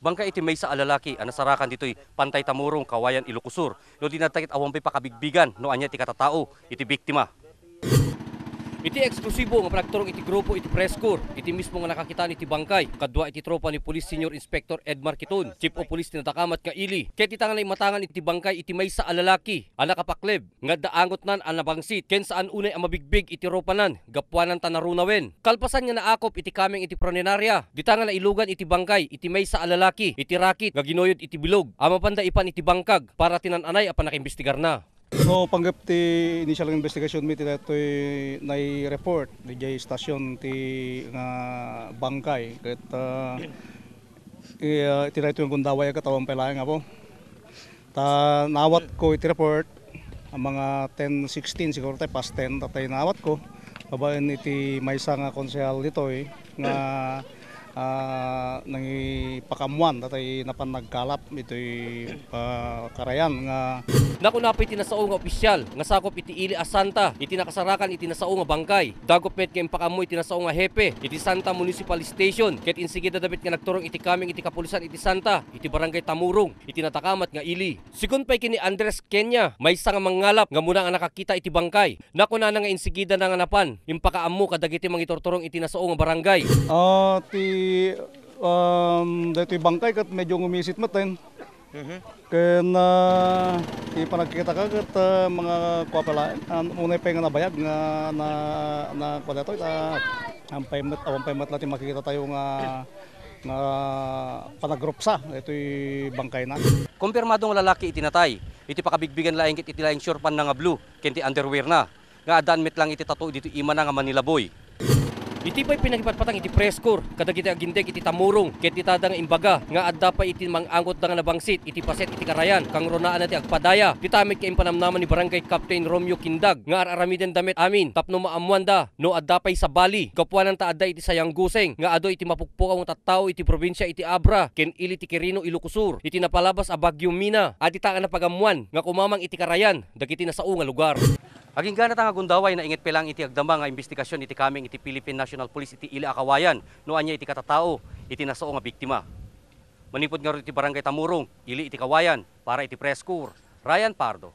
bangka iti may sa alalaki, anasarakan dito'y Pantay Tamurong, Kawayan, Ilocosur. No dinatakit awampay pakabigbigan, no anya iti katatao, iti biktima. Iti eksklusibo nga panagturong iti grupo iti press corps, iti mismo nga nakakitaan iti bangkay, kadwa iti tropa ni Police Senior Inspector Edmar Kiton, Chief of Police ni Natakamat nga ili. Ket itangan na imatangan iti bangkay iti may sa alalaki, anakapakleb, nga daangot nan anabangsit, ken saan unay ang mabigbig iti ropanan, gapuanan tanarunawen. Kalpasan nga naakop iti kameng iti pronenarya, ditangan na ilugan iti bangkay, iti may sa alalaki, iti rakit, nga ginoyod iti bilog, amapanda ipan iti bangkag, para tinananay apan nakimbestigar na. So panggap ti initial investigation mi ti datoy nai-report di jay stasyon ti nga bangkay ket iti datoy yung gundaway katawang pelayan nga po. Ta nawat ko iti report ang mga 10:16 siguro tay past 10 tatay nawat ko babaen iti maysa nga konsehal ditoy nga nangipakamuan tatay napan nagkalap ito'y karayan nga nakunapay iti nasao nga opisyal nga sakop iti ili a Santa iti nakasarakan iti nasao nga bangkay dagop met ken pakamu iti nasao nga hepe iti Santa Municipal Station ket insigida dabit nga nagturong iti kameng iti kapulisan iti Santa iti barangay Tamurong iti Natakamat nga ili. Sigon pay kini Andres Kenya maysa nga mangalap nga muna nga nakakita iti bangkay nakuna nga insigida na nga napan impakaammo kadagiti mangitortorong iti nasao nga barangay. Dito'y bangkay kat medyo ngumisit matin. Kaya ipanagkita ka kat mga kwapalain. Unay pa nga nabayag na kwa dito. Awampay mat natin makikita tayo nga panagropsa. Ito'y bangkay na. Kumpirmadong lalaki itinatay. Iti pakabigbigan laing iti laing shortpan na nga blue. Kenti underwear na. Nga adan met lang iti tato dito ima na nga Manila Boy. Iti pa'y pinagipatpatang iti press corps, kadag iti agindeg iti Tamurong, ket itada nga imbaga, nga adda pa iti mangangot da nga nabangsit, iti paset iti karayan, kang ronaan iti agpadaya, titamit kay impanamnaman ni Barangay Captain Romeo Kindag, nga araramiden damit amin, tapno maamuan da, no adda pa'y sa Bali, kapuanan ta adda iti sayang guseng, nga ado iti mapukpok ang tattao iti probinsya iti Abra, ken ili ti Quirino Ilocosur, iti napalabas a Baguio Mina, at itaan na pagamuan, nga kumamang iti karayan, dagiti nasao nga lugar. Aging gana nga gundaway na inget pelang iti agdama nga investigasyon iti kameng iti Philippine National Police iti Ili Akawayan no anya iti katatao iti nasao nga biktima. Manipod nga iti Barangay Tamurong, Ili iti Kawayan para iti press corps. Ryan Pardo.